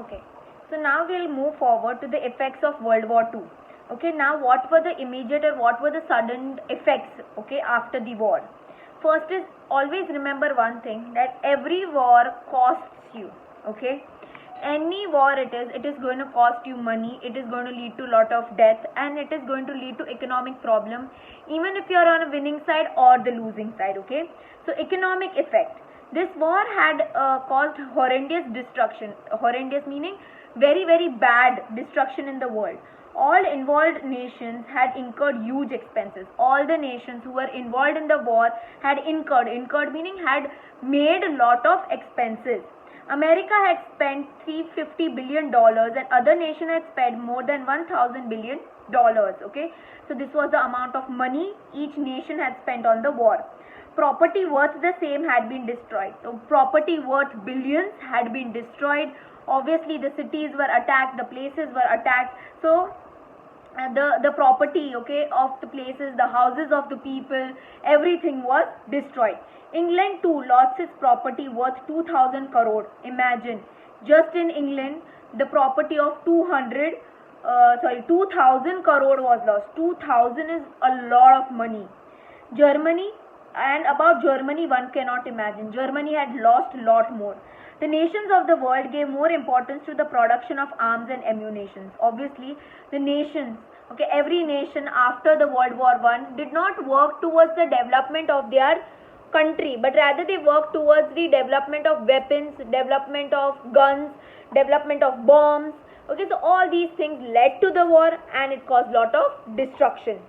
Okay, so now we'll move forward to the effects of World War II. Okay, now what were the immediate or what were the sudden effects, okay, after the war? First is, always remember one thing, that every war costs you, okay? Any war it is going to cost you money, it is going to lead to a lot of death, and it is going to lead to economic problem, even if you are on a winning side or the losing side, okay? So economic effect. This war had caused horrendous destruction. Horrendous meaning very, very bad destruction in the world. All involved nations had incurred huge expenses. All the nations who were involved in the war had incurred meaning had made a lot of expenses. America had spent $350 billion and other nations had spent more than $1,000 billion. Okay, so this was the amount of money each nation had spent on the war. Property worth the same had been destroyed. So property worth billions had been destroyed. Obviously the cities were attacked, the places were attacked. So the property, okay, of the places, the houses of the people, everything was destroyed. England too lost its property worth 2000 crore. Imagine, just in England the property of 2000 crore was lost. 2000 is a lot of money. Germany, and about Germany one cannot imagine. Germany had lost a lot more. The nations of the world gave more importance to the production of arms and ammunition. Obviously, the nations, okay, every nation after the World War I did not work towards the development of their country, but rather they worked towards the development of weapons, development of guns, development of bombs. Okay, so all these things led to the war and it caused lot of destruction.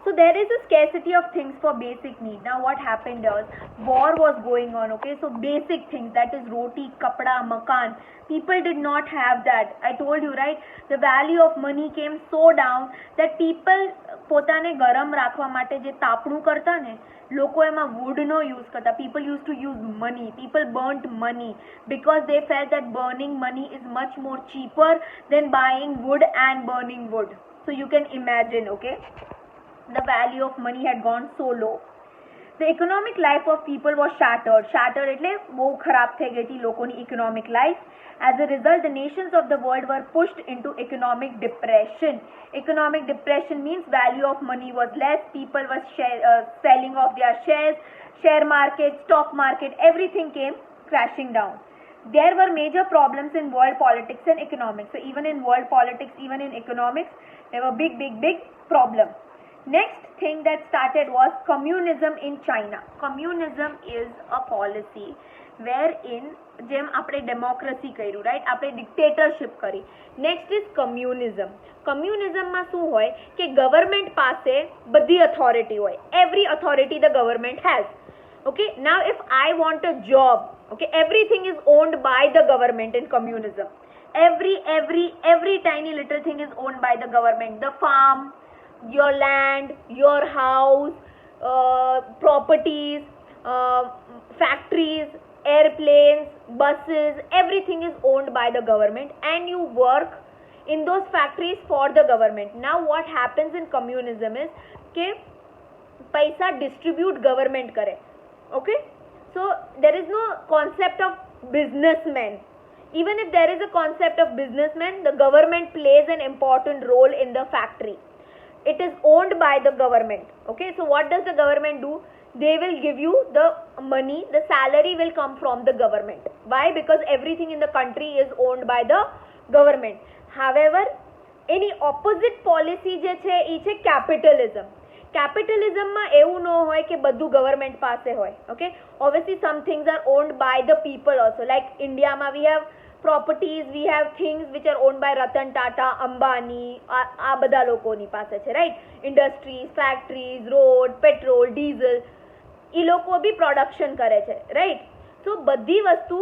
So there is a scarcity of things for basic need. Now what happened was, war was going on, okay, so basic things, that is roti, kapda, makan, people did not have that. I told you, right, the value of money came so down that people પોતાને ગરમ રાખવા માટે જે તાપણું કરતા ને, લોકો એમાં wood નો use કરતા. People used to use money. People burnt money because they felt that burning money is much more cheaper than buying wood and burning wood. So you can imagine, okay, the value of money had gone so low. The economic life of people was shattered. Shattered એટલે બહુ ખરાબ થઈ ગઈ હતી લોકોની economic life. As a result, the nations of the world were pushed into economic depression. Economic depression means value of money was less. People were selling off their shares, share market, stock market, everything came crashing down. There were major problems in world politics and economics. So even in world politics, even in economics, there were big problems. Next thing that started was communism in China. Communism is a policy wherein જેમ આપણે democracy કર્યું, right, આપણે ડિક્ટેટરશિપ કરી. Next is કમ્યુનિઝમ. કમ્યુનિઝમમાં શું હોય કે government પાસે બધી અથોરિટી હોય. Every authority the government has. Okay, now if I want a job, okay, everything is owned by the government in communism. Every tiny little thing is owned by the government. The farm, your land, your house, properties, factories, airplanes, buses, everything is owned by the government and you work in those factories for the government. Now what happens in communism is कि पैसा distribute government करे. Okay, so there is no concept of businessman. Even if there is a concept of businessman, the government plays an important role in the factory. It is owned by the government. Okay, so what does the government do? They will give you the money, the salary will come from the government. Why? Because everything in the country is owned by the government. However, any opposite policy જે છે એ છે capitalism. Capitalism માં એવું ન હોય કે બધું government પાસે હોય. Okay, obviously some things are owned by the people also. Like India માં we have properties, we have things which are owned by Ratan Tata, Ambani, આ બધા લોકોની પાસે છે, right? Industries, factories, road, petrol, diesel, એ લોકો બી production કરે છે, right? So બધી વસ્તુ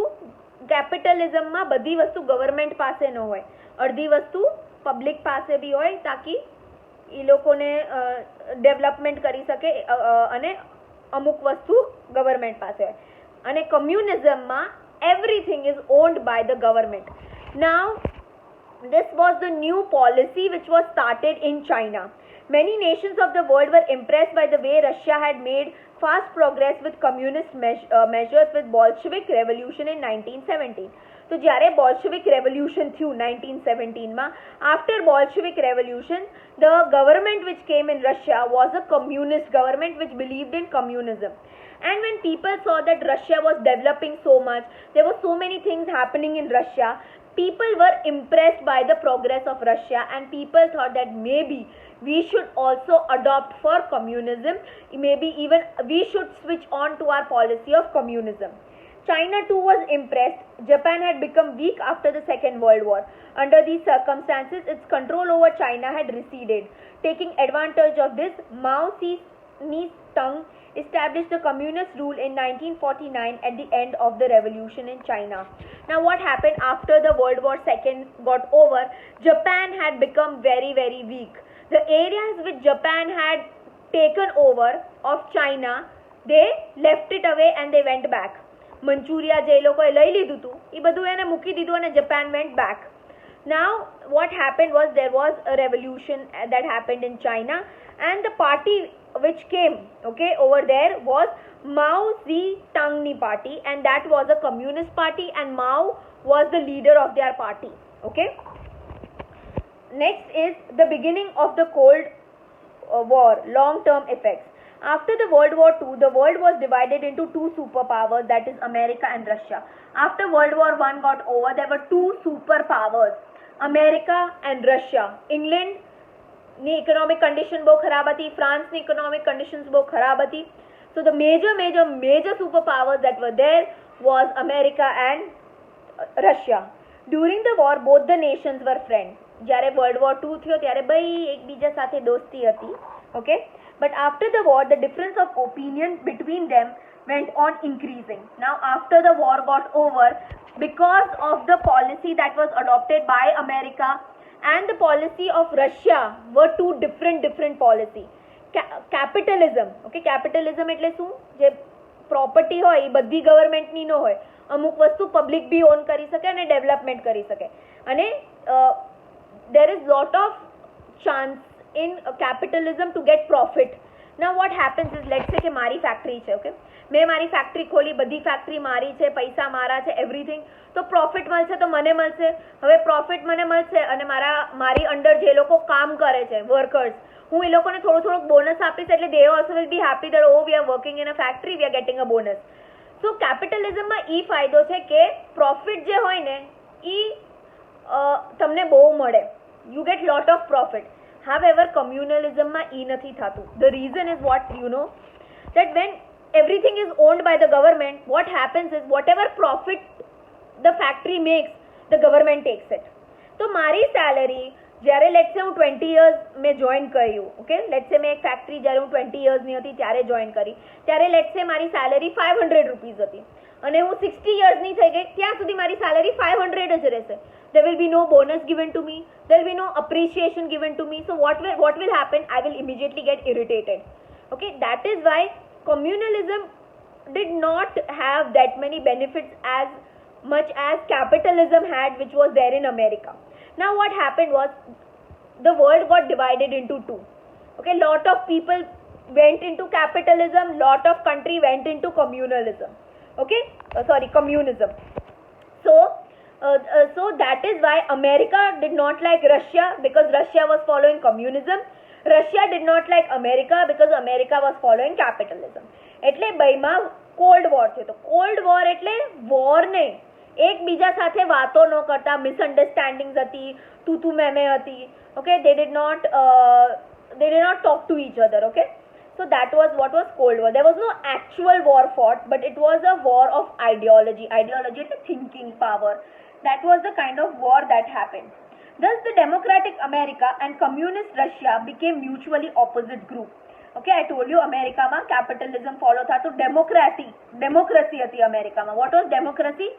કેપિટલિઝમમાં બધી વસ્તુ ગવર્મેન્ટ પાસે ન હોય, અડધી વસ્તુ પબ્લિક પાસે બી હોય તાકી એ લોકોને ડેવલપમેન્ટ કરી શકે અને અમુક વસ્તુ ગવર્મેન્ટ પાસે હોય. અને કમ્યુનિઝમમાં everything is owned by the government. Now this was the new policy which was started in China. Many nations of the world were impressed by the way Russia had made fast progress with communist measures with Bolshevik revolution in 1917. તો જ્યારે બોલ્શેવિક revolution થયું 1917માં, after Bolshevik revolution, the government which came in Russia was a communist government which believed in communism. And when people saw that Russia was developing so much, there were so many things happening in Russia, people were impressed by the progress of Russia, and people thought that maybe we should also adopt for communism, maybe even we should switch on to our policy of communism. China too was impressed. Japan had become weak after the Second World War. Under these circumstances, its control over China had receded. Taking advantage of this, Mao Zedong established the communist rule in 1949 at the end of the revolution in China. Now what happened after the World War II got over? Japan had become very, very weak. The areas which Japan had taken over of China, they left it away and they went back. Manchuria જે લોકોએ લઈ લીધું હતું એ બધું એને મૂકી દીધું અને Japan went back. Now what happened was there was a revolution that happened in China, and the party which came over there was Mao Zedong party, and that was a communist party, and Mao was the leader of their party. Next is the beginning of the Cold War, long-term effects. After the World War II, the world was divided into two superpowers, that is America and Russia. After World War I got over, there were two superpowers, America and Russia. England ની economic condition બહુ ખરાબ હતી, France ની economic conditions બહુ ખરાબ હતી. So the major superpowers that were there was America and Russia. During the war, both the nations were friends. જ્યારે World War II થયો ત્યારે ભાઈ એકબીજા સાથે દોસ્તી હતી. But after the war, the difference of opinion between them went on increasing. Now after the war got over, because of the policy that was adopted by America and the policy of Russia were two different policy. Capitalism, capitalism એટલે શું? જે property હોય એ બધી government ની ન હોય, અમુક વસ્તુ public બી own કરી શકે અને development કરી શકે. અને there is lot of chance in capitalism to get profit. Now what happens is, let's say કે મારી ફેક્ટરી છે, મેં મારી ફેક્ટરી ખોલી, બધી ફેક્ટરી મારી છે, પૈસા મારા છે, એવરીથિંગ, તો પ્રોફિટ મળશે તો મને મળશે. હવે પ્રોફિટ મને મળશે અને મારી અંડર જે લોકો કામ કરે છે, વર્કર્સ, હું એ લોકોને થોડું બોનસ આપીશ, એટલે they also will be happy that oh we are working in a factory, we are getting a bonus. So capitalism માં ઈ ફાયદો છે કે પ્રોફિટ જે હોય ને ઈ તમને બહુ મળે, you get lot of profit. However, communalism ma e nathi thatu. The reason is what you know, that when everything is owned by the government, what happens is whatever profit the factory makes, the government takes it. So mari salary, જ્યારે let's say હું 20 years મેં join કર્યું, let's say મેં એક factory જ્યારે હું 20 years ની હતી ત્યારે join કરી, ત્યારે let's say મારી salary 500 rupees હતી અને હું 60 years ની થઈ ગઈ, ત્યાં સુધી મારી salary 500 જ રહેશે. There will be no bonus given to me, there will be no appreciation given to me. So what will happen? I will immediately get irritated. That is why communalism did not have that many benefits as much as capitalism had, which was there in America. Now what happened was the world got divided into two. Lot of people went into capitalism, lot of country went into communalism. Communism. So that is why America did not like Russia, because Russia was following communism. Russia did not like America because America was following capitalism. એટલે બઈમાં cold war થયો. તો cold war એટલે war નહીં, એકબીજા સાથે વાતો ન કરતા, મિસઅન્ડરસ્ટેન્ડિંગ્સ હતી, તું મેં હતી. They did not talk to each other. So that was what was Cold War. There was no actual war fought, but it was a war of ideology. Ideology is a thinking power. That was the kind of war that happened. Thus the democratic America and communist Russia became mutually opposite group. I told you America ma capitalism follow tha, to democracy હતી America ma. What was democracy?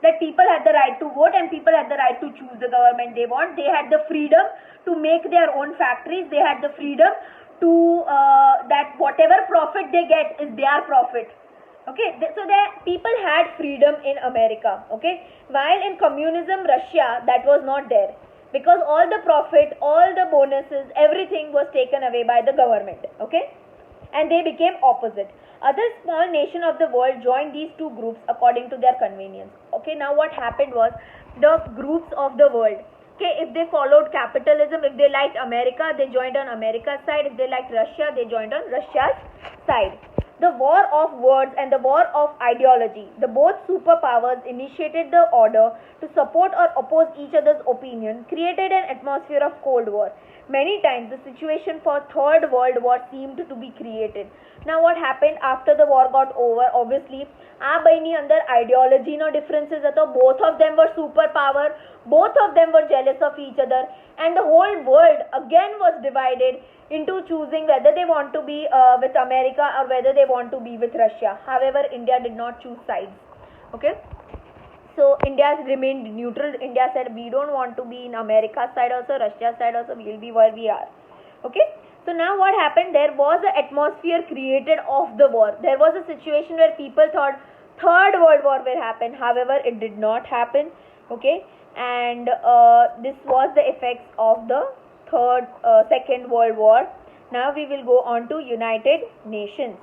That people had the right to vote and people had the right to choose the government they want. They had the freedom to make their own factories. They had the freedom to that whatever profit they get is their profit. So the people had freedom in America. While in communism Russia, that was not there, because all the profit, all the bonuses, everything was taken away by the government. And they became opposite. Other small nation of the world joined these two groups according to their convenience. Okay, now what happened was the groups of the world. Okay, if they followed capitalism, if they liked America, they joined on America's side. If they liked Russia, they joined on Russia's side. The war of words and the war of ideology. The both superpowers initiated the order to support or oppose each other's opinion, created an atmosphere of Cold War. Many times the situation for Third World War seemed to be created. Now what happened after the war got over? Obviously, बहिणी अंदर ideology no differences है, तो both of them were superpower, both of them were jealous of each other, and the whole world again was divided into choosing whether they want to be with America or whether they want to be with Russia. However, India did not choose sides. Okay, so India remained neutral. India said we don't want to be in America's side also, Russia's side also, we will be where we are. Okay, so now what happened? There was an atmosphere created of the war. There was a situation where people thought Third World War will happen. However, it did not happen. Okay, and this was the effects of the Second World War. Now we will go on to United Nations.